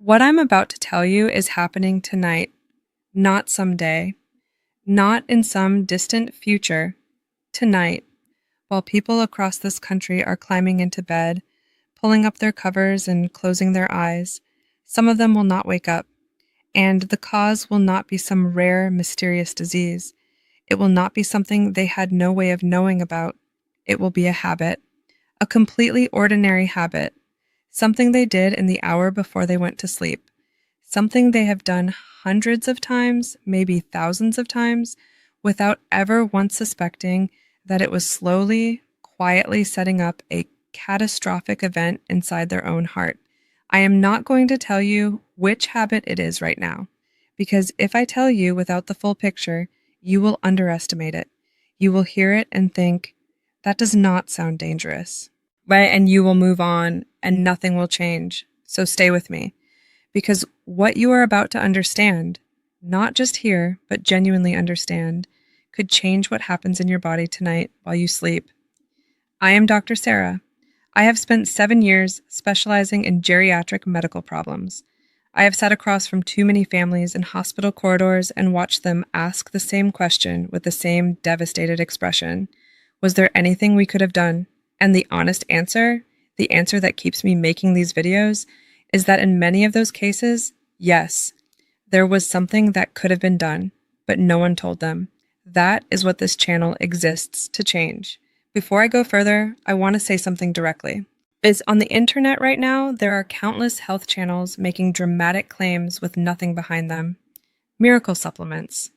What I'm about to tell you is happening tonight, not someday, not in some distant future. Tonight, while people across this country are climbing into bed, pulling up their covers and closing their eyes, some of them will not wake up, and the cause will not be some rare, mysterious disease. It will not be something they had no way of knowing about. It will be a habit, a completely ordinary habit, something they did in the hour before they went to sleep, something they have done hundreds of times, maybe thousands of times, without ever once suspecting that it was slowly, quietly setting up a catastrophic event inside their own heart. I am not going to tell you which habit it is right now, because if I tell you without the full picture, you will underestimate it. You will hear it and think, that does not sound dangerous. Right? And you will move on and nothing will change. So stay with me, because what you are about to understand, not just hear, but genuinely understand, could change what happens in your body tonight while you sleep. I am Dr. Sarah. I have spent 7 years specializing in geriatric medical problems. I have sat across from too many families in hospital corridors and watched them ask the same question with the same devastated expression. Was there anything we could have done? And the honest answer, the answer that keeps me making these videos, is that in many of those cases, yes, there was something that could have been done, but no one told them. That is what this channel exists to change. Before I go further, I want to say something directly. On the internet right now, there are countless health channels making dramatic claims with nothing behind them. Miracle supplements.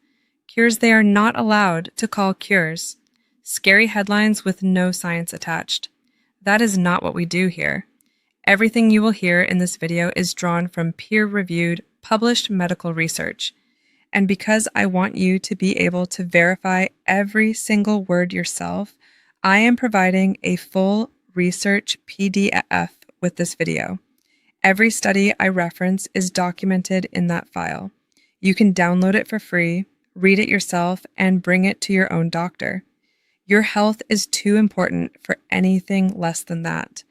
Cures they are not allowed to call cures. Scary headlines with no science attached. That is not what we do here. Everything you will hear in this video is drawn from peer-reviewed, published medical research. And because I want you to be able to verify every single word yourself, I am providing a full research PDF with this video. Every study I reference is documented in that file. You can download it for free, read it yourself, and bring it to your own doctor. Your health is too important for anything less than that.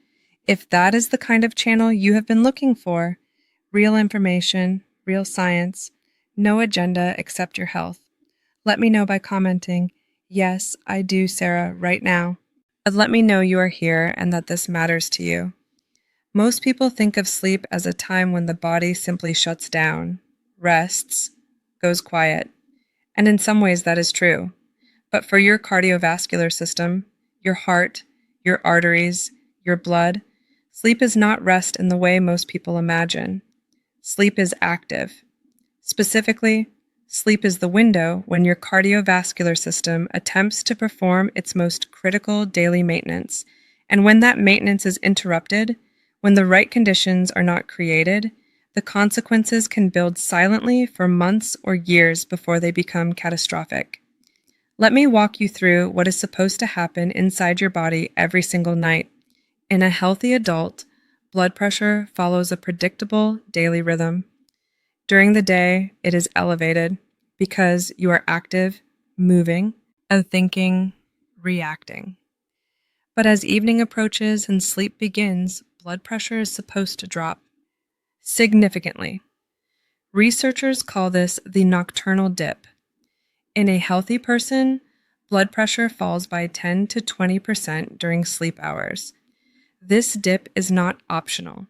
If that is the kind of channel you have been looking for, real information, real science, no agenda except your health, let me know by commenting, "Yes, I do, Sarah," right now. And let me know you are here and that this matters to you. Most people think of sleep as a time when the body simply shuts down, rests, goes quiet. And in some ways that is true. But for your cardiovascular system, your heart, your arteries, your blood, sleep is not rest in the way most people imagine. Sleep is active. Specifically, sleep is the window when your cardiovascular system attempts to perform its most critical daily maintenance. And when that maintenance is interrupted, when the right conditions are not created, the consequences can build silently for months or years before they become catastrophic. Let me walk you through what is supposed to happen inside your body every single night. In a healthy adult, blood pressure follows a predictable daily rhythm. During the day, it is elevated because you are active, moving, and thinking, reacting. But as evening approaches and sleep begins, blood pressure is supposed to drop significantly. Researchers call this the nocturnal dip. In a healthy person, blood pressure falls by 10 to 20% during sleep hours. This dip is not optional.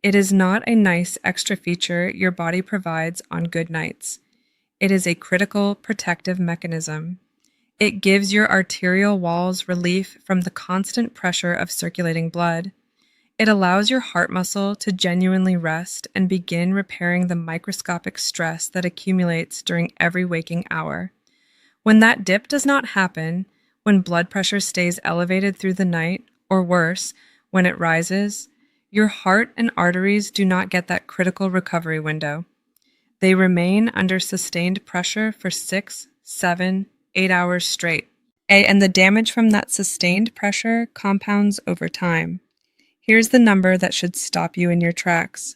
It is not a nice extra feature your body provides on good nights. It is a critical protective mechanism. It gives your arterial walls relief from the constant pressure of circulating blood. It allows your heart muscle to genuinely rest and begin repairing the microscopic stress that accumulates during every waking hour. When that dip does not happen, when blood pressure stays elevated through the night, or worse, when it rises, your heart and arteries do not get that critical recovery window. They remain under sustained pressure for 6, 7, 8 hours straight. And the damage from that sustained pressure compounds over time. Here's the number that should stop you in your tracks.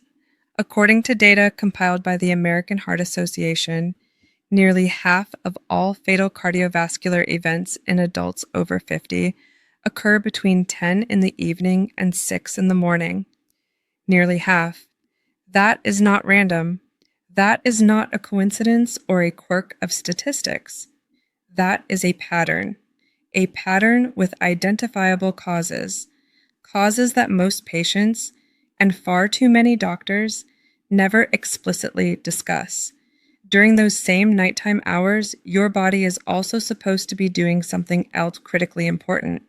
According to data compiled by the American Heart Association, nearly half of all fatal cardiovascular events in adults over 50 occur between 10 in the evening and 6 in the morning. Nearly half. That is not random. That is not a coincidence or a quirk of statistics. That is a pattern with identifiable causes, causes that most patients and far too many doctors never explicitly discuss. During those same nighttime hours, your body is also supposed to be doing something else critically important.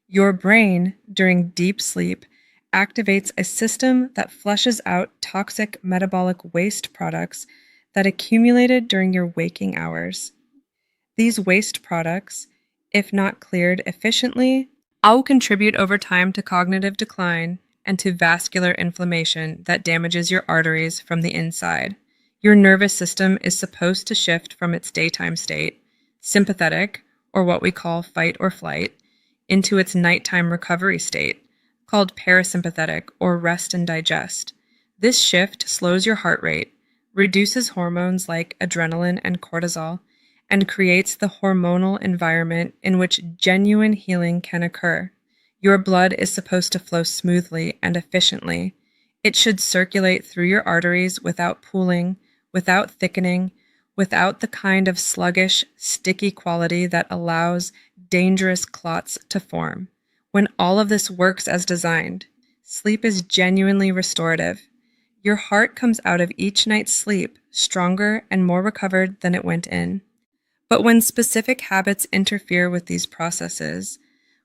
Your brain, during deep sleep, activates a system that flushes out toxic metabolic waste products that accumulated during your waking hours. These waste products, if not cleared efficiently, all contribute over time to cognitive decline and to vascular inflammation that damages your arteries from the inside. Your nervous system is supposed to shift from its daytime state, sympathetic, or what we call fight or flight, into its nighttime recovery state, called parasympathetic or rest and digest. This shift slows your heart rate, reduces hormones like adrenaline and cortisol, and creates the hormonal environment in which genuine healing can occur. Your blood is supposed to flow smoothly and efficiently. It should circulate through your arteries without pooling, without thickening, without the kind of sluggish, sticky quality that allows dangerous clots to form. When all of this works as designed, sleep is genuinely restorative. Your heart comes out of each night's sleep stronger and more recovered than it went in. But when specific habits interfere with these processes,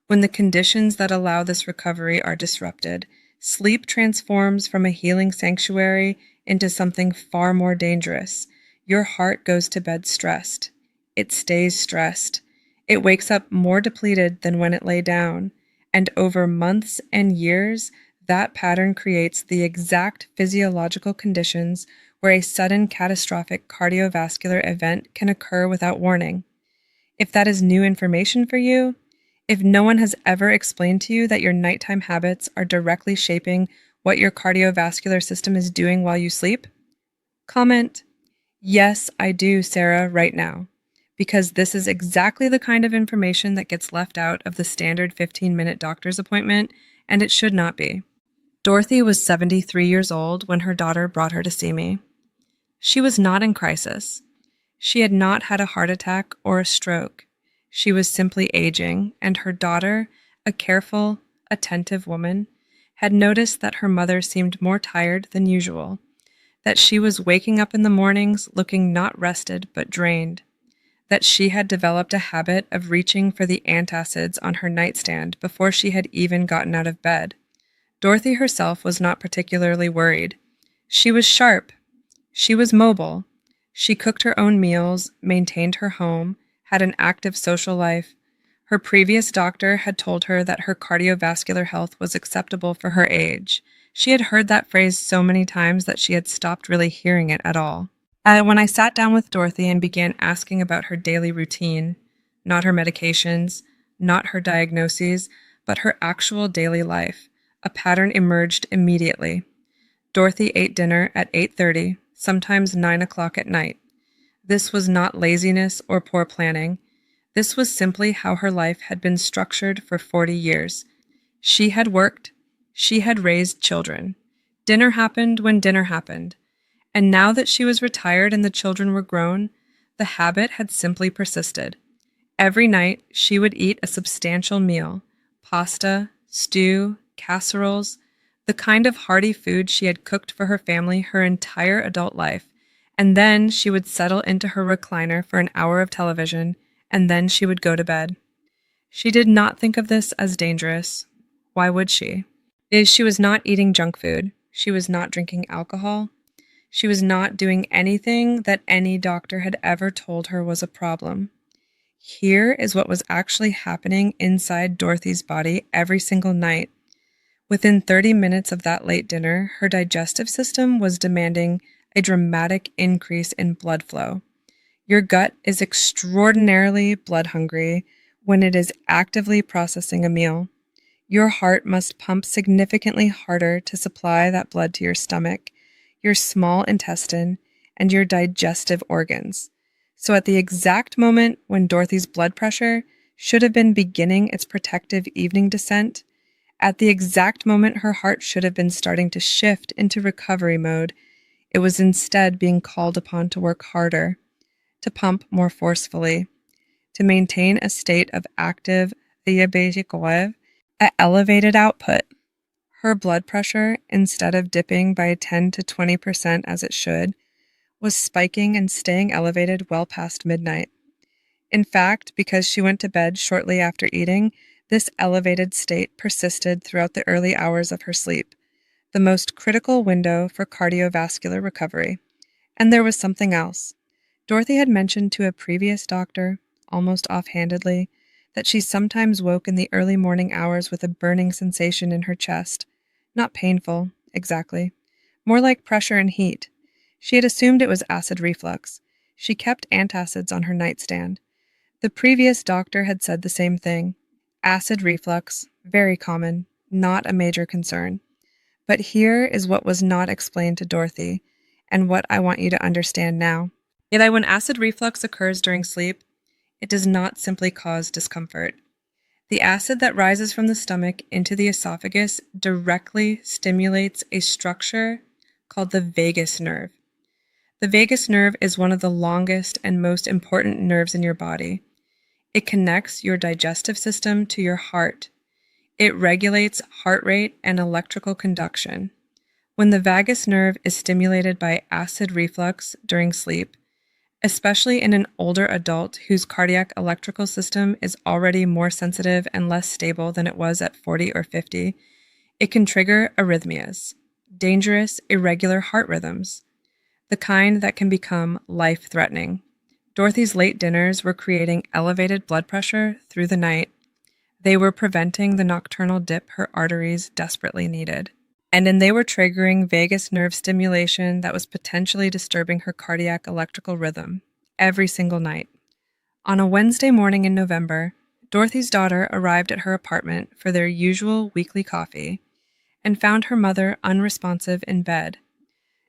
when the conditions that allow this recovery are disrupted, sleep transforms from a healing sanctuary into something far more dangerous. Your heart goes to bed stressed. It stays stressed. It wakes up more depleted than when it lay down. And over months and years, that pattern creates the exact physiological conditions where a sudden catastrophic cardiovascular event can occur without warning. If that is new information for you, if no one has ever explained to you that your nighttime habits are directly shaping what your cardiovascular system is doing while you sleep, comment, "Yes, I do, Sarah," right now, because this is exactly the kind of information that gets left out of the standard 15-minute doctor's appointment, and it should not be. Dorothy was 73 years old when her daughter brought her to see me. She was not in crisis. She had not had a heart attack or a stroke. She was simply aging, and her daughter, a careful, attentive woman, had noticed that her mother seemed more tired than usual, that she was waking up in the mornings looking not rested but drained, that she had developed a habit of reaching for the antacids on her nightstand before she had even gotten out of bed. Dorothy herself was not particularly worried. She was sharp. She was mobile. She cooked her own meals, maintained her home, had an active social life. Her previous doctor had told her that her cardiovascular health was acceptable for her age. She had heard that phrase so many times that she had stopped really hearing it at all. When I sat down with Dorothy and began asking about her daily routine, not her medications, not her diagnoses, but her actual daily life, a pattern emerged immediately. Dorothy ate dinner at 8:30, sometimes 9 o'clock at night. This was not laziness or poor planning. This was simply how her life had been structured for 40 years. She had worked. She had raised children. Dinner happened when dinner happened. And now that she was retired and the children were grown, the habit had simply persisted. Every night, she would eat a substantial meal: pasta, stew, casseroles, the kind of hearty food she had cooked for her family her entire adult life. And then she would settle into her recliner for an hour of television, and then she would go to bed. She did not think of this as dangerous. Why would she? She was not eating junk food. She was not drinking alcohol. She was not doing anything that any doctor had ever told her was a problem. Here is what was actually happening inside Dorothy's body every single night. Within 30 minutes of that late dinner, her digestive system was demanding a dramatic increase in blood flow. Your gut is extraordinarily blood hungry when it is actively processing a meal. Your heart must pump significantly harder to supply that blood to your stomach, your small intestine, and your digestive organs. So at the exact moment when Dorothy's blood pressure should have been beginning its protective evening descent, At the exact moment her heart should have been starting to shift into recovery mode, it was instead being called upon to work harder, to pump more forcefully, to maintain a state of active diabétique, at elevated output. Her blood pressure, instead of dipping by 10 to 20% as it should, was spiking and staying elevated well past midnight. In fact, because she went to bed shortly after eating, this elevated state persisted throughout the early hours of her sleep, the most critical window for cardiovascular recovery. And there was something else. Dorothy had mentioned to a previous doctor, almost offhandedly, that she sometimes woke in the early morning hours with a burning sensation in her chest. Not painful, exactly. More like pressure and heat. She had assumed it was acid reflux. She kept antacids on her nightstand. The previous doctor had said the same thing. Acid reflux, very common, not a major concern. But here is what was not explained to Dorothy, and what I want you to understand now. That when acid reflux occurs during sleep, it does not simply cause discomfort. The acid that rises from the stomach into the esophagus directly stimulates a structure called the vagus nerve. The vagus nerve is one of the longest and most important nerves in your body. It connects your digestive system to your heart. It regulates heart rate and electrical conduction. When the vagus nerve is stimulated by acid reflux during sleep, especially in an older adult whose cardiac electrical system is already more sensitive and less stable than it was at 40 or 50, it can trigger arrhythmias, dangerous, irregular heart rhythms, the kind that can become life-threatening. Dorothy's late dinners were creating elevated blood pressure through the night. They were preventing the nocturnal dip her arteries desperately needed. And they were triggering vagus nerve stimulation that was potentially disturbing her cardiac electrical rhythm every single night. On a Wednesday morning in November, Dorothy's daughter arrived at her apartment for their usual weekly coffee and found her mother unresponsive in bed.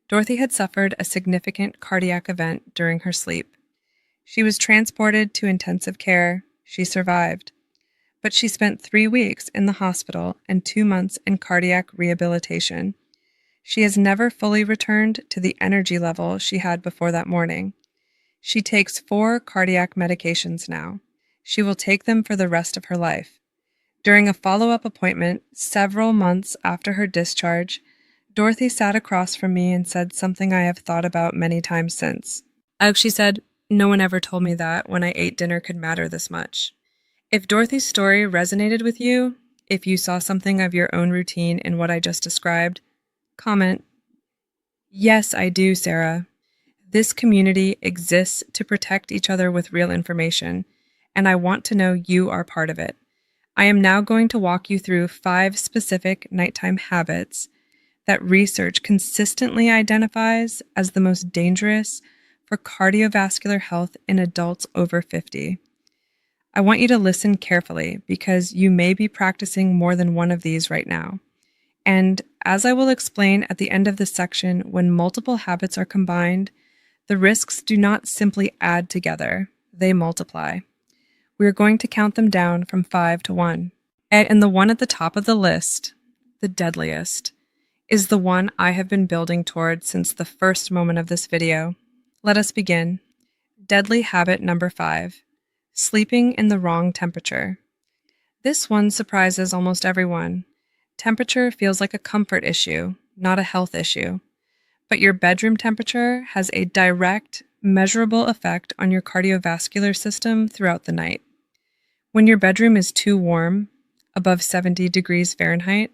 Dorothy had suffered a significant cardiac event during her sleep. She was transported to intensive care. She survived. But she spent 3 weeks in the hospital and 2 months in cardiac rehabilitation. She has never fully returned to the energy level she had before that morning. She takes 4 cardiac medications now. She will take them for the rest of her life. During a follow-up appointment, several months after her discharge, Dorothy sat across from me and said something I have thought about many times since. She said, "No one ever told me that when I ate dinner could matter this much." If Dorothy's story resonated with you, if you saw something of your own routine in what I just described, comment, "Yes, I do, Sarah. This community exists to protect each other with real information, and I want to know you are part of it." I am now going to walk you through 5 specific nighttime habits that research consistently identifies as the most dangerous for cardiovascular health in adults over 50. I want you to listen carefully because you may be practicing more than one of these right now. And as I will explain at the end of this section, when multiple habits are combined, the risks do not simply add together, they multiply. We are going to count them down from 5 to 1. And the one at the top of the list, the deadliest, is the one I have been building toward since the first moment of this video. Let us begin. Deadly habit number 5. Sleeping in the wrong temperature. This one surprises almost everyone. Temperature feels like a comfort issue, not a health issue. But your bedroom temperature has a direct, measurable effect on your cardiovascular system throughout the night. When your bedroom is too warm, above 70 degrees Fahrenheit,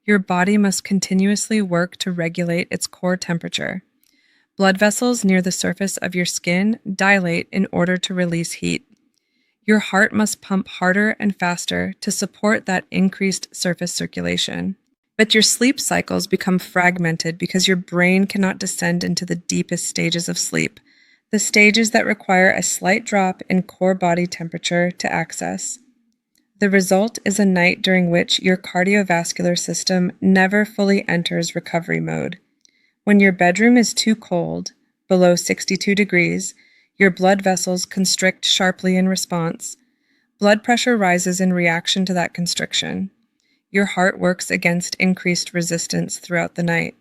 your body must continuously work to regulate its core temperature. Blood vessels near the surface of your skin dilate in order to release heat. Your heart must pump harder and faster to support that increased surface circulation. But your sleep cycles become fragmented because your brain cannot descend into the deepest stages of sleep, the stages that require a slight drop in core body temperature to access. The result is a night during which your cardiovascular system never fully enters recovery mode. When your bedroom is too cold, below 62 degrees, your blood vessels constrict sharply in response. Blood pressure rises in reaction to that constriction. Your heart works against increased resistance throughout the night.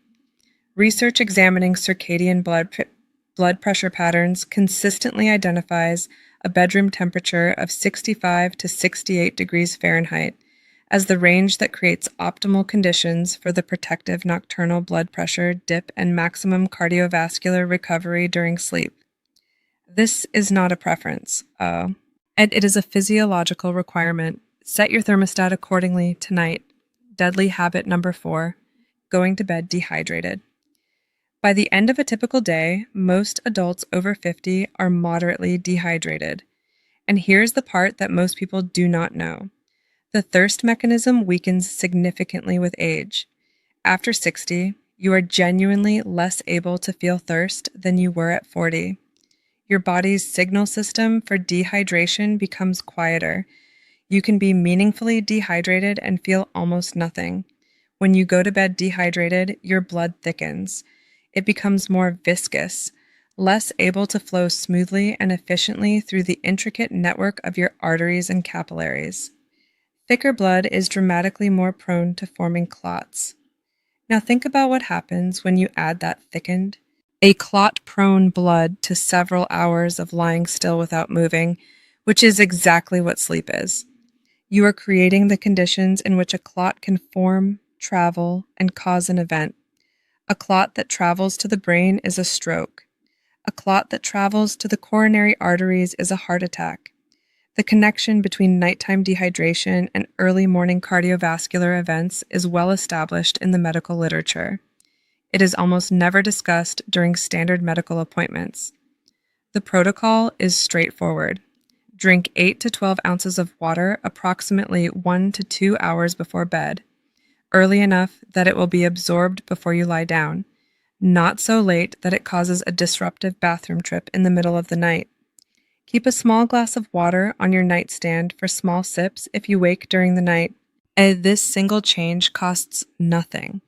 Research examining circadian blood pressure patterns consistently identifies a bedroom temperature of 65 to 68 degrees Fahrenheit as the range that creates optimal conditions for the protective nocturnal blood pressure dip and maximum cardiovascular recovery during sleep. This is not a preference, and it is a physiological requirement. Set your thermostat accordingly tonight. Deadly habit number 4, going to bed dehydrated. By the end of a typical day, most adults over 50 are moderately dehydrated. And here's the part that most people do not know. The thirst mechanism weakens significantly with age. After 60, you are genuinely less able to feel thirst than you were at 40. Your body's signal system for dehydration becomes quieter. You can be meaningfully dehydrated and feel almost nothing. When you go to bed dehydrated, your blood thickens. It becomes more viscous, less able to flow smoothly and efficiently through the intricate network of your arteries and capillaries. Thicker blood is dramatically more prone to forming clots. Now think about what happens when you add that thickened, a clot-prone blood to several hours of lying still without moving, which is exactly what sleep is. You are creating the conditions in which a clot can form, travel, and cause an event. A clot that travels to the brain is a stroke. A clot that travels to the coronary arteries is a heart attack. The connection between nighttime dehydration and early morning cardiovascular events is well established in the medical literature. It is almost never discussed during standard medical appointments. The protocol is straightforward. Drink 8 to 12 ounces of water approximately 1 to 2 hours before bed, early enough that it will be absorbed before you lie down, not so late that it causes a disruptive bathroom trip in the middle of the night. Keep a small glass of water on your nightstand for small sips if you wake during the night. This single change costs nothing.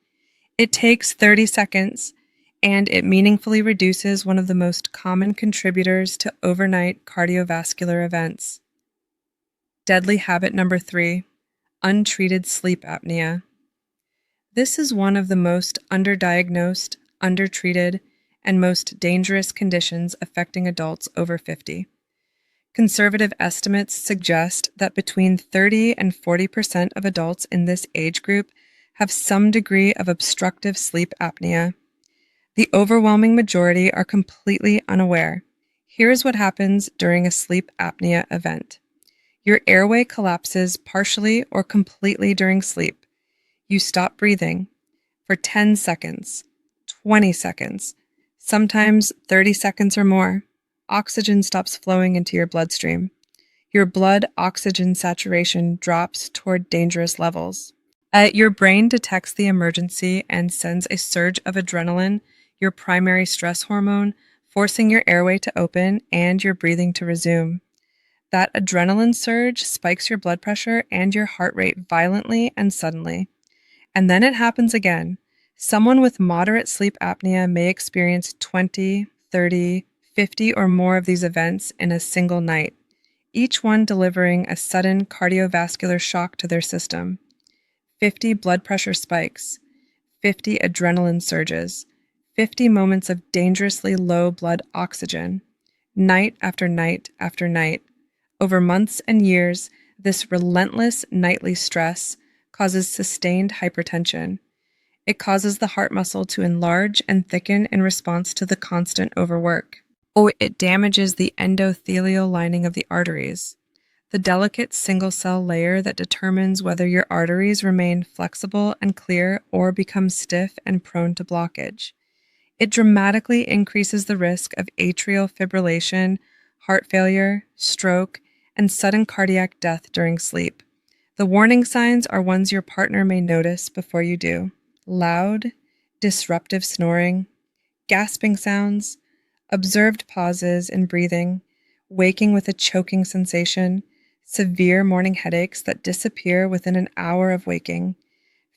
It takes 30 seconds, and it meaningfully reduces one of the most common contributors to overnight cardiovascular events. Deadly habit number 3, untreated sleep apnea. This is one of the most underdiagnosed, undertreated, and most dangerous conditions affecting adults over 50. Conservative estimates suggest that between 30 and 40% of adults in this age group have some degree of obstructive sleep apnea. The overwhelming majority are completely unaware. Here is what happens during a sleep apnea event. Your airway collapses partially or completely during sleep. You stop breathing for 10 seconds, 20 seconds, sometimes 30 seconds or more. Oxygen stops flowing into your bloodstream. Your blood oxygen saturation drops toward dangerous levels. Your brain detects the emergency and sends a surge of adrenaline, your primary stress hormone, forcing your airway to open and your breathing to resume. That adrenaline surge spikes your blood pressure and your heart rate violently and suddenly. And then it happens again. Someone with moderate sleep apnea may experience 20, 30, 50 or more of these events in a single night, each one delivering a sudden cardiovascular shock to their system. 50 blood pressure spikes, 50 adrenaline surges, 50 moments of dangerously low blood oxygen, night after night after night. Over months and years, this relentless nightly stress causes sustained hypertension. It causes the heart muscle to enlarge and thicken in response to the constant overwork. Or it damages the endothelial lining of the arteries, the delicate single-cell layer that determines whether your arteries remain flexible and clear or become stiff and prone to blockage. It dramatically increases the risk of atrial fibrillation, heart failure, stroke, and sudden cardiac death during sleep. The warning signs are ones your partner may notice before you do. Loud, disruptive snoring, gasping sounds, observed pauses in breathing, waking with a choking sensation, severe morning headaches that disappear within an hour of waking,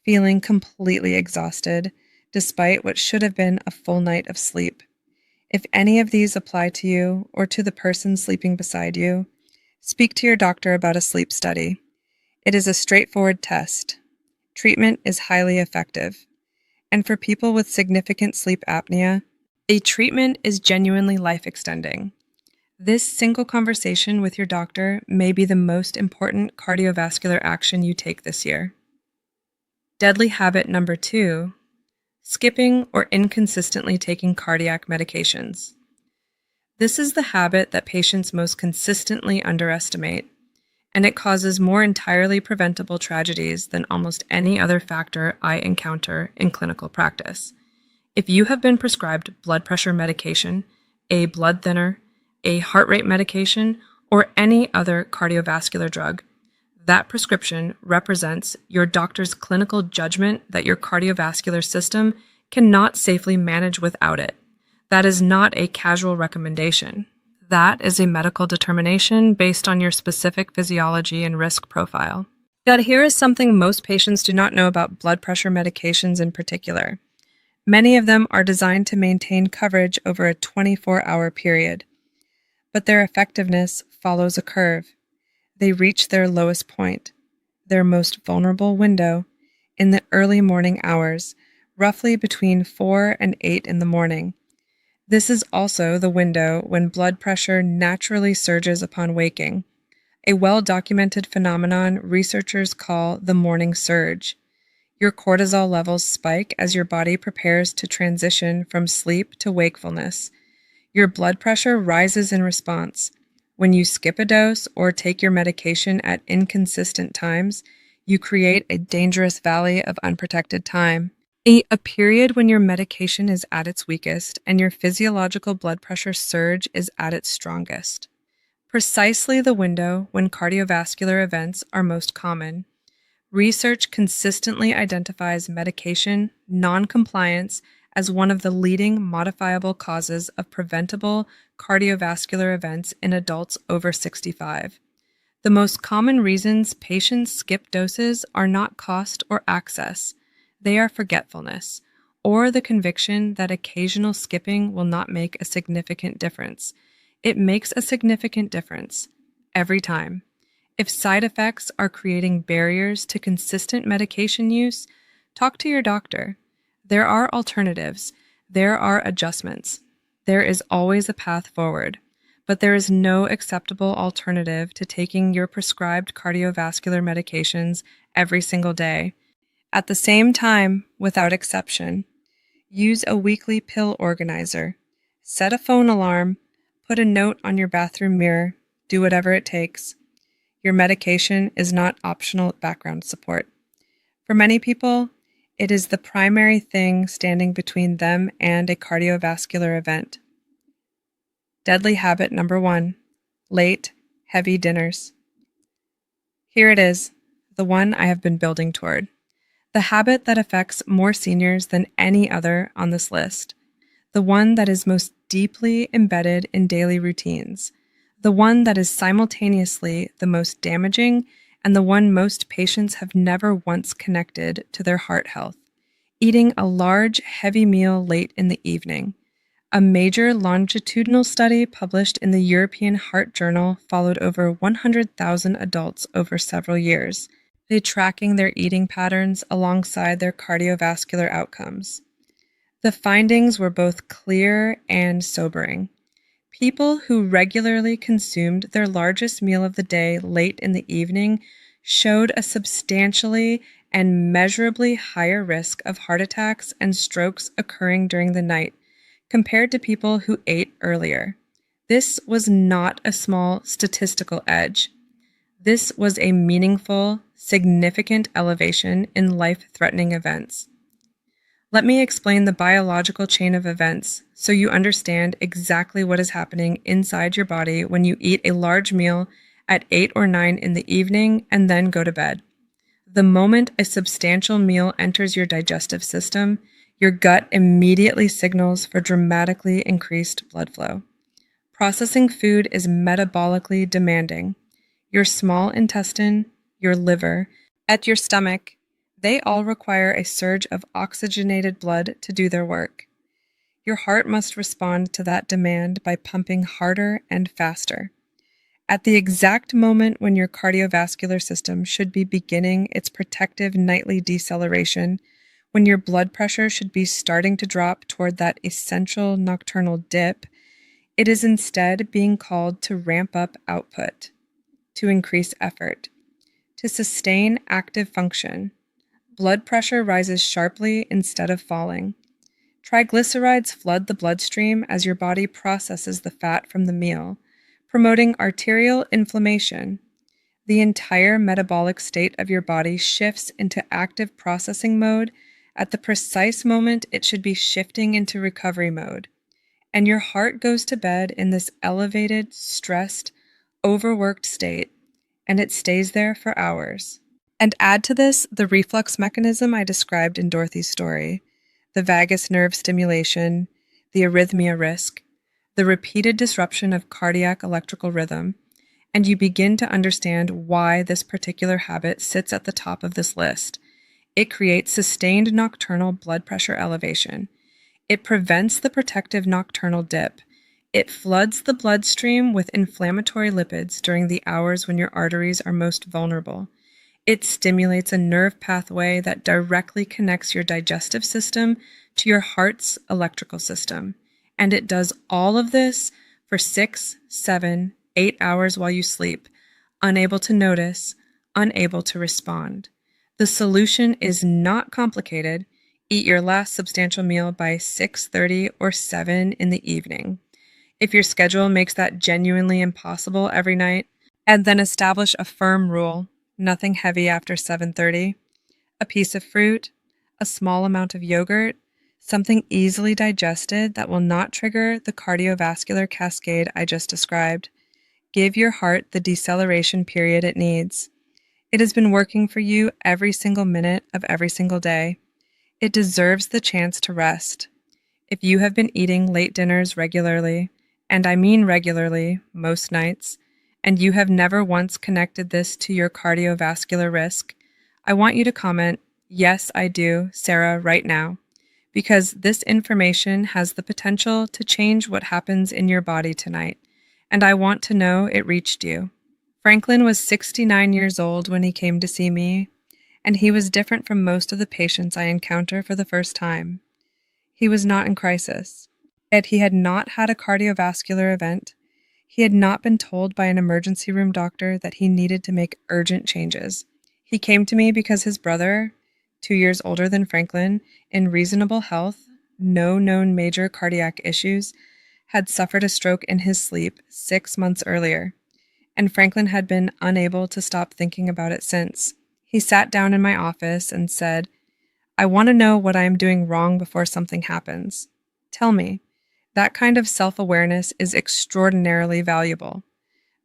feeling completely exhausted despite what should have been a full night of sleep. If any of these apply to you or to the person sleeping beside you, speak to your doctor about a sleep study. It is a straightforward test. treatment is highly effective. And for people with significant sleep apnea, a treatment is genuinely life extending. This single conversation with your doctor may be the most important cardiovascular action you take this year. Deadly habit number 2, skipping or inconsistently taking cardiac medications. This is the habit that patients most consistently underestimate, and it causes more entirely preventable tragedies than almost any other factor I encounter in clinical practice. If you have been prescribed blood pressure medication, a blood thinner, a heart rate medication, or any other cardiovascular drug, that prescription represents your doctor's clinical judgment that your cardiovascular system cannot safely manage without it. That is not a casual recommendation. That is a medical determination based on your specific physiology and risk profile. Yet here is something most patients do not know about blood pressure medications in particular. Many of them are designed to maintain coverage over a 24-hour period, but their effectiveness follows a curve. They reach their lowest point, their most vulnerable window, in the early morning hours, roughly between 4 and 8 in the morning. This is also the window when blood pressure naturally surges upon waking, a well-documented phenomenon researchers call the morning surge. Your cortisol levels spike as your body prepares to transition from sleep to wakefulness. Your blood pressure rises in response. When you skip a dose or take your medication at inconsistent times, you create a dangerous valley of unprotected time. A period when your medication is at its weakest and your physiological blood pressure surge is at its strongest. Precisely the window when cardiovascular events are most common. Research consistently identifies medication noncompliance as one of the leading modifiable causes of preventable cardiovascular events in adults over 65. The most common reasons patients skip doses are not cost or access. They are forgetfulness, or the conviction that occasional skipping will not make a significant difference. It makes a significant difference, every time. If side effects are creating barriers to consistent medication use, talk to your doctor. There are alternatives. There are adjustments. There is always a path forward, but there is no acceptable alternative to taking your prescribed cardiovascular medications every single day. At the same time, without exception, use a weekly pill organizer. Set a phone alarm. Put a note on your bathroom mirror. Do whatever it takes. Your medication is not optional background support. For many people, it is the primary thing standing between them and a cardiovascular event. Deadly habit number 1, late, heavy dinners. Here it is, the one I have been building toward. The habit that affects more seniors than any other on this list. The one that is most deeply embedded in daily routines. The one that is simultaneously the most damaging and the one most patients have never once connected to their heart health. Eating a large, heavy meal late in the evening. A major longitudinal study published in the European Heart Journal followed over 100,000 adults over several years. They tracking their eating patterns alongside their cardiovascular outcomes. The findings were both clear and sobering. People who regularly consumed their largest meal of the day late in the evening showed a substantially and measurably higher risk of heart attacks and strokes occurring during the night compared to people who ate earlier. This was not a small statistical edge. This was a meaningful, significant elevation in life-threatening events. Let me explain the biological chain of events so you understand exactly what is happening inside your body when you eat a large meal at 8 or 9 in the evening and then go to bed. The moment a substantial meal enters your digestive system, your gut immediately signals for dramatically increased blood flow. Processing food is metabolically demanding. Your small intestine, your liver, at your stomach, they all require a surge of oxygenated blood to do their work. Your heart must respond to that demand by pumping harder and faster. At the exact moment when your cardiovascular system should be beginning its protective nightly deceleration, when your blood pressure should be starting to drop toward that essential nocturnal dip, it is instead being called to ramp up output, to increase effort, to sustain active function. Blood pressure rises sharply instead of falling. Triglycerides flood the bloodstream as your body processes the fat from the meal, promoting arterial inflammation. The entire metabolic state of your body shifts into active processing mode at the precise moment it should be shifting into recovery mode. And your heart goes to bed in this elevated, stressed, overworked state, and it stays there for hours. And add to this the reflux mechanism I described in Dorothy's story, the vagus nerve stimulation, the arrhythmia risk, the repeated disruption of cardiac electrical rhythm, and you begin to understand why this particular habit sits at the top of this list. It creates sustained nocturnal blood pressure elevation. It prevents the protective nocturnal dip. It floods the bloodstream with inflammatory lipids during the hours when your arteries are most vulnerable. It stimulates a nerve pathway that directly connects your digestive system to your heart's electrical system. And it does all of this for 6, 7, 8 hours while you sleep, unable to notice, unable to respond. The solution is not complicated. Eat your last substantial meal by 6:30 or 7 in the evening. If your schedule makes that genuinely impossible every night, and then establish a firm rule: nothing heavy after 7:30, a piece of fruit, a small amount of yogurt, something easily digested that will not trigger the cardiovascular cascade I just described. Give your heart the deceleration period it needs. It has been working for you every single minute of every single day. It deserves the chance to rest. If you have been eating late dinners regularly, and I mean regularly, most nights, and you have never once connected this to your cardiovascular risk, I want you to comment, "Yes, I do, Sarah," right now, because this information has the potential to change what happens in your body tonight, and I want to know it reached you. Franklin was 69 years old when he came to see me, and he was different from most of the patients I encounter for the first time. He was not in crisis, yet he had not had a cardiovascular event. He had not been told by an emergency room doctor that he needed to make urgent changes. He came to me because his brother, 2 years older than Franklin, in reasonable health, no known major cardiac issues, had suffered a stroke in his sleep 6 months earlier, and Franklin had been unable to stop thinking about it since. He sat down in my office and said, "I want to know what I am doing wrong before something happens. Tell me." That kind of self-awareness is extraordinarily valuable.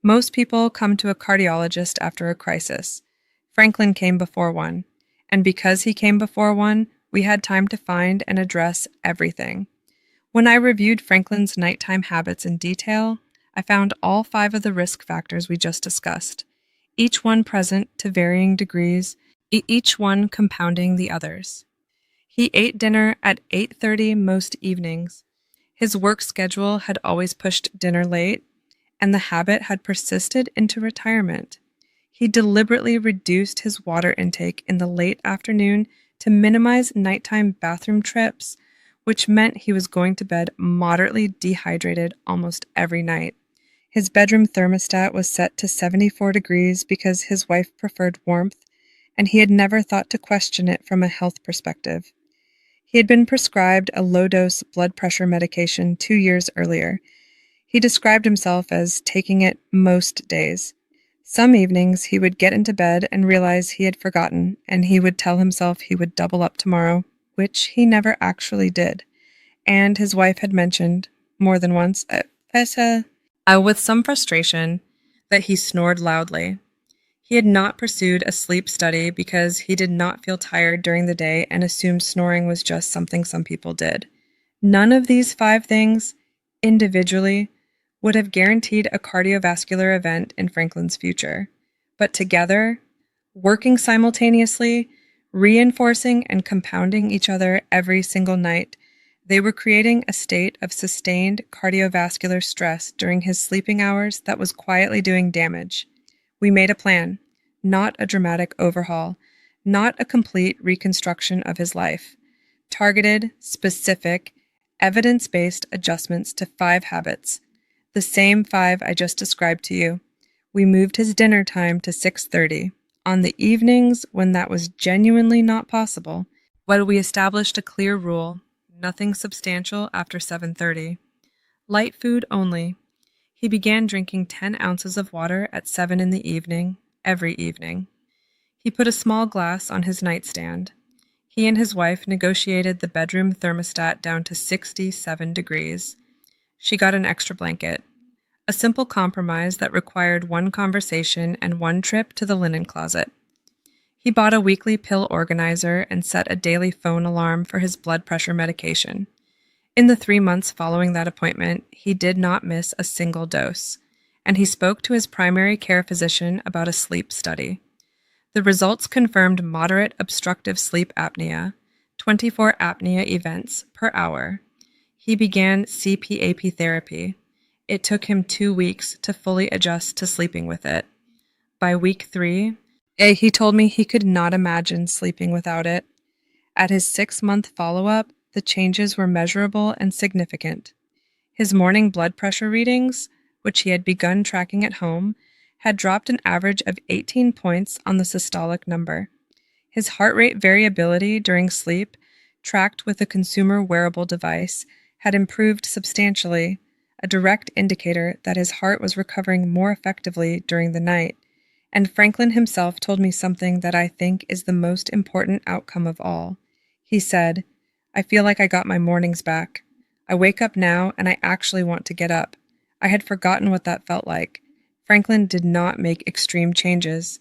Most people come to a cardiologist after a crisis. Franklin came before one, and because he came before one, we had time to find and address everything. When I reviewed Franklin's nighttime habits in detail, I found all 5 of the risk factors we just discussed, each one present to varying degrees, each one compounding the others. He ate dinner at 8:30 most evenings. His work schedule had always pushed dinner late, and the habit had persisted into retirement. He deliberately reduced his water intake in the late afternoon to minimize nighttime bathroom trips, which meant he was going to bed moderately dehydrated almost every night. His bedroom thermostat was set to 74 degrees because his wife preferred warmth, and he had never thought to question it from a health perspective. He had been prescribed a low-dose blood pressure medication 2 years earlier. He described himself as taking it most days. Some evenings he would get into bed and realize he had forgotten, and he would tell himself he would double up tomorrow, which he never actually did. And his wife had mentioned, more than once, with some frustration, that he snored loudly. He had not pursued a sleep study because he did not feel tired during the day and assumed snoring was just something some people did. None of these 5 things, individually, would have guaranteed a cardiovascular event in Franklin's future. But together, working simultaneously, reinforcing and compounding each other every single night, They were creating a state of sustained cardiovascular stress during his sleeping hours that was quietly doing damage. We made a plan, not a dramatic overhaul, not a complete reconstruction of his life. Targeted, specific, evidence-based adjustments to 5 habits, the same 5 I just described to you. We moved his dinner time to 6:30. On the evenings when that was genuinely not possible, we established a clear rule: nothing substantial after 7:30. Light food only. He began drinking 10 ounces of water at 7 in the evening, every evening. He put a small glass on his nightstand. He and his wife negotiated the bedroom thermostat down to 67 degrees. She got an extra blanket. A simple compromise that required one conversation and one trip to the linen closet. He bought a weekly pill organizer and set a daily phone alarm for his blood pressure medication. In the 3 months following that appointment, he did not miss a single dose, and he spoke to his primary care physician about a sleep study. The results confirmed moderate obstructive sleep apnea, 24 apnea events per hour. He began CPAP therapy. It took him 2 weeks to fully adjust to sleeping with it. By week 3, he told me he could not imagine sleeping without it. At his 6-month follow-up, the changes were measurable and significant. His morning blood pressure readings, which he had begun tracking at home, had dropped an average of 18 points on the systolic number. His heart rate variability during sleep, tracked with a consumer wearable device, had improved substantially, a direct indicator that his heart was recovering more effectively during the night. And Franklin himself told me something that I think is the most important outcome of all. He said, "I feel like I got my mornings back. I wake up now and I actually want to get up. I had forgotten what that felt like." Franklin did not make extreme changes.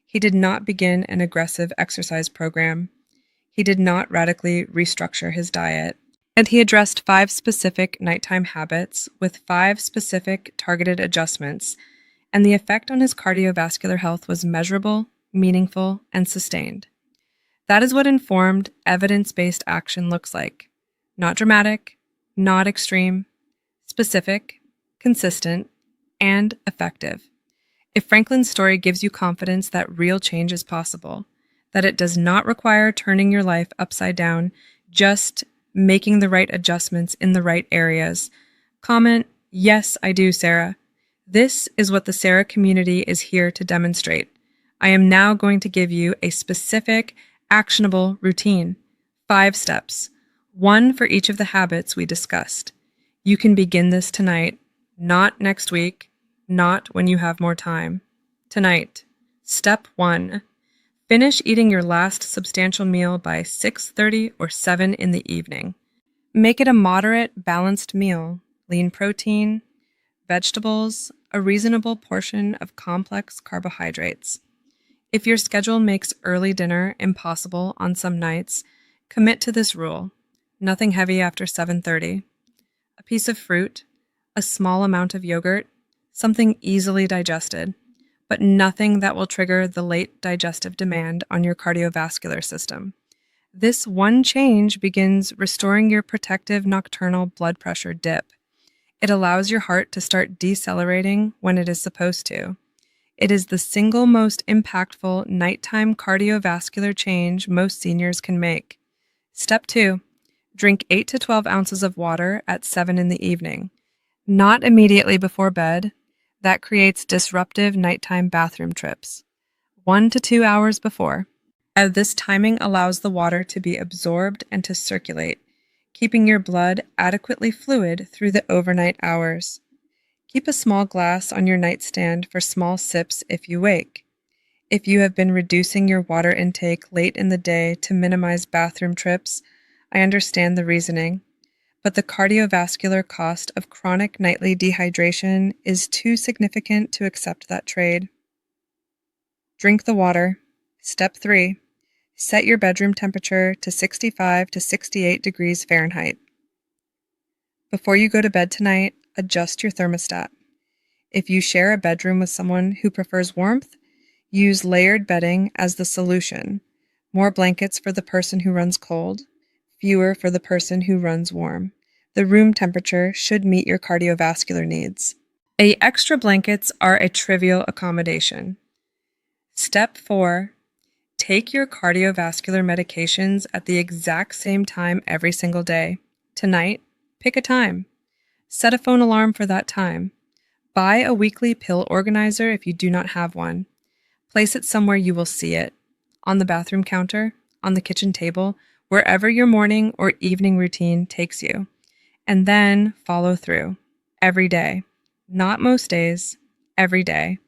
He did not begin an aggressive exercise program. He did not radically restructure his diet. And he addressed 5 specific nighttime habits with 5 specific targeted adjustments, and the effect on his cardiovascular health was measurable, meaningful, and sustained. That is what informed, evidence-based action looks like. Not dramatic, not extreme, specific, consistent, and effective. If Franklin's story gives you confidence that real change is possible, that it does not require turning your life upside down, just making the right adjustments in the right areas, comment, "Yes, I do, Sarah." This is what the Sarah community is here to demonstrate. I am now going to give you a specific, actionable routine. 5 steps. 1 for each of the habits we discussed. You can begin this tonight, not next week, not when you have more time. Tonight. Step 1. Finish eating your last substantial meal by 6:30 or 7 in the evening. Make it a moderate, balanced meal, lean protein, vegetables, a reasonable portion of complex carbohydrates. If your schedule makes early dinner impossible on some nights, commit to this rule: nothing heavy after 7:30. A piece of fruit, a small amount of yogurt, something easily digested, but nothing that will trigger the late digestive demand on your cardiovascular system. This one change begins restoring your protective nocturnal blood pressure dip. It allows your heart to start decelerating when it is supposed to. It is the single most impactful nighttime cardiovascular change most seniors can make. Step 2. Drink 8 to 12 ounces of water at 7 in the evening. Not immediately before bed. That creates disruptive nighttime bathroom trips. 1 to 2 hours before. As this timing allows the water to be absorbed and to circulate, keeping your blood adequately fluid through the overnight hours. Keep a small glass on your nightstand for small sips if you wake. If you have been reducing your water intake late in the day to minimize bathroom trips, I understand the reasoning, but the cardiovascular cost of chronic nightly dehydration is too significant to accept that trade. Drink the water. Step 3. Set your bedroom temperature to 65 to 68 degrees Fahrenheit. Before you go to bed tonight, adjust your thermostat. If you share a bedroom with someone who prefers warmth, use layered bedding as the solution. More blankets for the person who runs cold, fewer for the person who runs warm. The room temperature should meet your cardiovascular needs. Extra blankets are a trivial accommodation. Step 4. Take your cardiovascular medications at the exact same time every single day. Tonight, pick a time. Set a phone alarm for that time. Buy a weekly pill organizer if you do not have one. Place it somewhere you will see it. On the bathroom counter, on the kitchen table, wherever your morning or evening routine takes you. And then follow through. Every day. Not most days. Every day.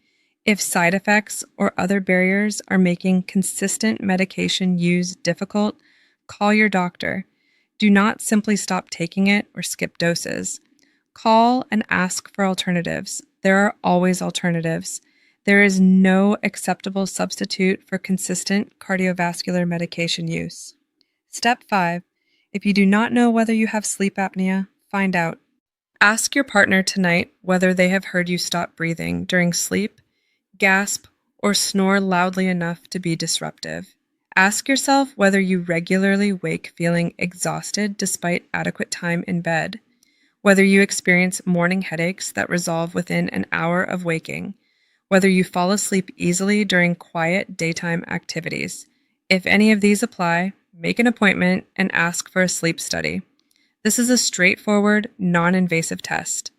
If side effects or other barriers are making consistent medication use difficult, call your doctor. Do not simply stop taking it or skip doses. Call and ask for alternatives. There are always alternatives. There is no acceptable substitute for consistent cardiovascular medication use. Step 5. If you do not know whether you have sleep apnea, find out. Ask your partner tonight whether they have heard you stop breathing during sleep, gasp, or snore loudly enough to be disruptive. Ask yourself whether you regularly wake feeling exhausted despite adequate time in bed, whether you experience morning headaches that resolve within an hour of waking, whether you fall asleep easily during quiet daytime activities. If any of these apply, make an appointment and ask for a sleep study. This is a straightforward, non-invasive test.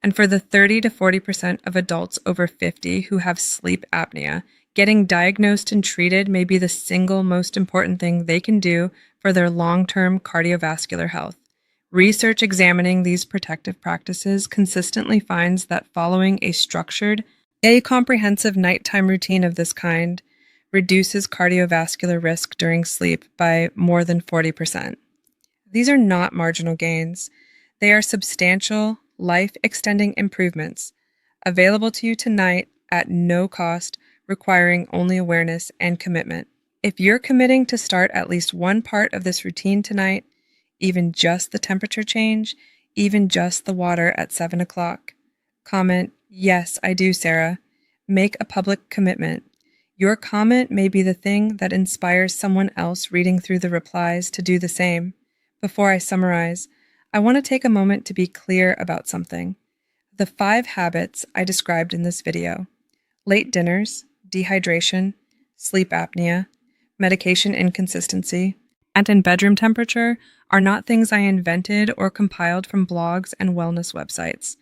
And for the 30 to 40% of adults over 50 who have sleep apnea, getting diagnosed and treated may be the single most important thing they can do for their long-term cardiovascular health. Research examining these protective practices consistently finds that following a comprehensive nighttime routine of this kind reduces cardiovascular risk during sleep by more than 40%. These are not marginal gains. They are substantial, life-extending improvements available to you tonight at no cost, requiring only awareness and commitment. If you're committing to start at least one part of this routine tonight, even just the temperature change, even just the water at 7 o'clock, comment, "Yes, I do, Sarah." Make a public commitment. Your comment may be the thing that inspires someone else reading through the replies to do the same. Before I summarize, I want to take a moment to be clear about something. The 5 habits I described in this video: late dinners, dehydration, sleep apnea, medication inconsistency, and in bedroom temperature are not things I invented or compiled from blogs and wellness websites.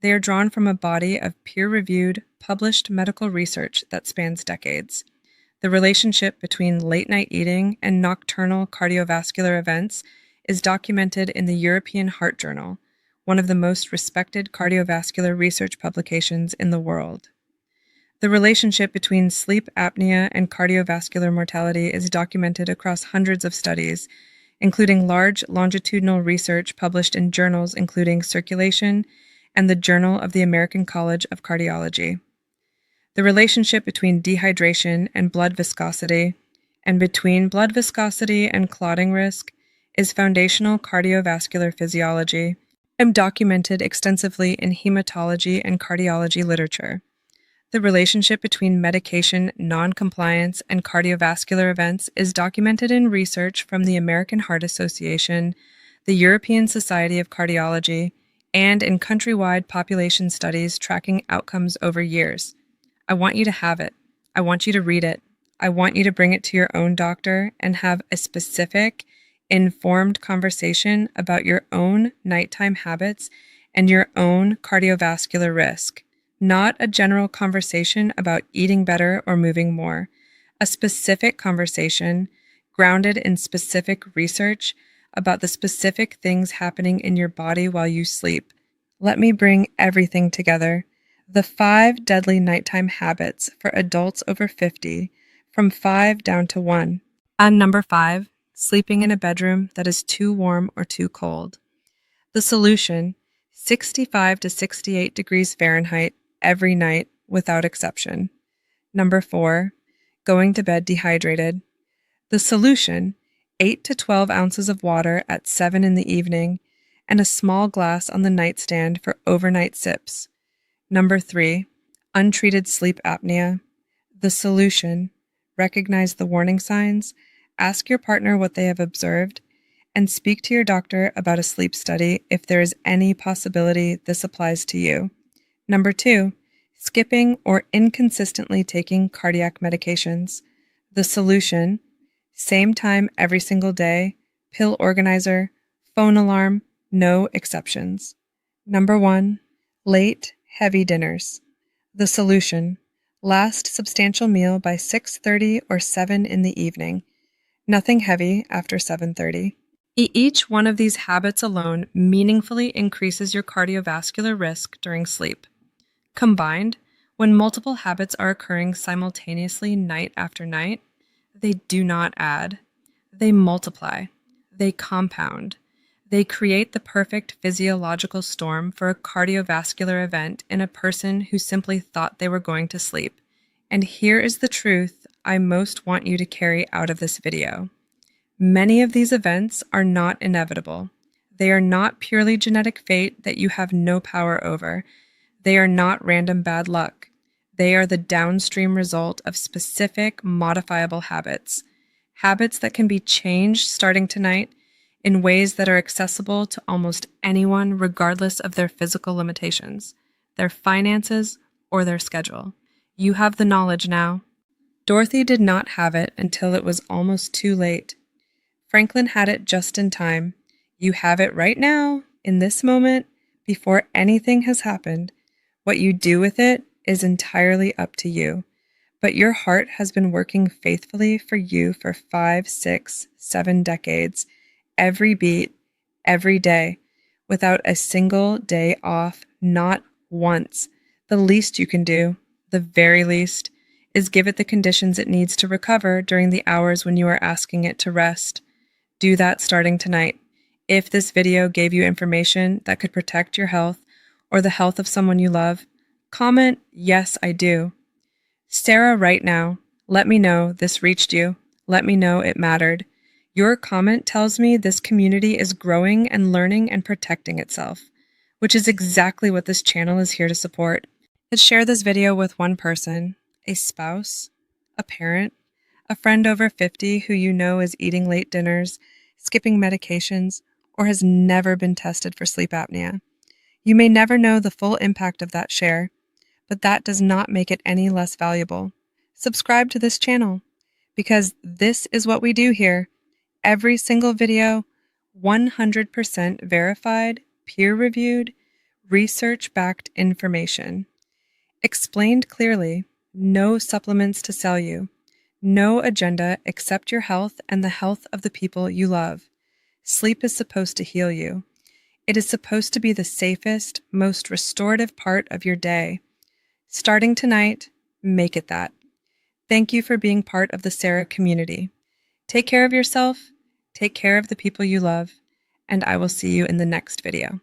They are drawn from a body of peer-reviewed, published medical research that spans decades. The relationship between late-night eating and nocturnal cardiovascular events is documented in the European Heart Journal, one of the most respected cardiovascular research publications in the world. The relationship between sleep apnea and cardiovascular mortality is documented across hundreds of studies, including large longitudinal research published in journals including Circulation and the Journal of the American College of Cardiology. The relationship between dehydration and blood viscosity, and between blood viscosity and clotting risk, is foundational cardiovascular physiology and documented extensively in hematology and cardiology literature. The relationship between medication non-compliance and cardiovascular events is documented in research from the American Heart Association, the European Society of Cardiology, and in countrywide population studies tracking outcomes over years. I want you to have it. I want you to read it. I want you to bring it to your own doctor and have a specific, informed conversation about your own nighttime habits and your own cardiovascular risk. Not a general conversation about eating better or moving more. A specific conversation grounded in specific research about the specific things happening in your body while you sleep. Let me bring everything together. The 5 deadly nighttime habits for adults over 50, from 5 down to 1. And number 5, sleeping in a bedroom that is too warm or too cold. The solution: 65 to 68 degrees Fahrenheit every night without exception. Number 4, going to bed dehydrated. The solution: 8 to 12 ounces of water at 7 in the evening and a small glass on the nightstand for overnight sips. Number 3, untreated sleep apnea. The solution: recognize the warning signs, ask your partner what they have observed, and speak to your doctor about a sleep study if there is any possibility this applies to you. Number 2, skipping or inconsistently taking cardiac medications. The solution: same time every single day, pill organizer, phone alarm, no exceptions. Number 1, late, heavy dinners. The solution: last substantial meal by 6:30 or 7 in the evening. Nothing heavy after 7:30. Each one of these habits alone meaningfully increases your cardiovascular risk during sleep. Combined, when multiple habits are occurring simultaneously night after night, they do not add. They multiply. They compound. They create the perfect physiological storm for a cardiovascular event in a person who simply thought they were going to sleep. And here is the truth I most want you to carry out of this video. Many of these events are not inevitable. They are not purely genetic fate that you have no power over. They are not random bad luck. They are the downstream result of specific modifiable habits. Habits that can be changed starting tonight in ways that are accessible to almost anyone regardless of their physical limitations, their finances, or their schedule. You have the knowledge now. Dorothy did not have it until it was almost too late. Franklin had it just in time. You have it right now, in this moment, before anything has happened. What you do with it is entirely up to you. But your heart has been working faithfully for you for 5, 6, 7 decades, every beat, every day, without a single day off, not once. The least you can do, the very least, is give it the conditions it needs to recover during the hours when you are asking it to rest. Do that starting tonight. If this video gave you information that could protect your health or the health of someone you love, comment, "Yes, I do." Sarah, right now, let me know this reached you. Let me know it mattered. Your comment tells me this community is growing and learning and protecting itself, which is exactly what this channel is here to support. Share this video with one person, a spouse, a parent, a friend over 50 who you know is eating late dinners, skipping medications, or has never been tested for sleep apnea. You may never know the full impact of that share, but that does not make it any less valuable. Subscribe to this channel, because this is what we do here. Every single video, 100% verified, peer-reviewed, research-backed information. Explained clearly, no supplements to sell you, no agenda except your health and the health of the people you love. Sleep is supposed to heal you. It is supposed to be the safest, most restorative part of your day. Starting tonight, make it that. Thank you for being part of the Sarah community. Take care of yourself, take care of the people you love, and I will see you in the next video.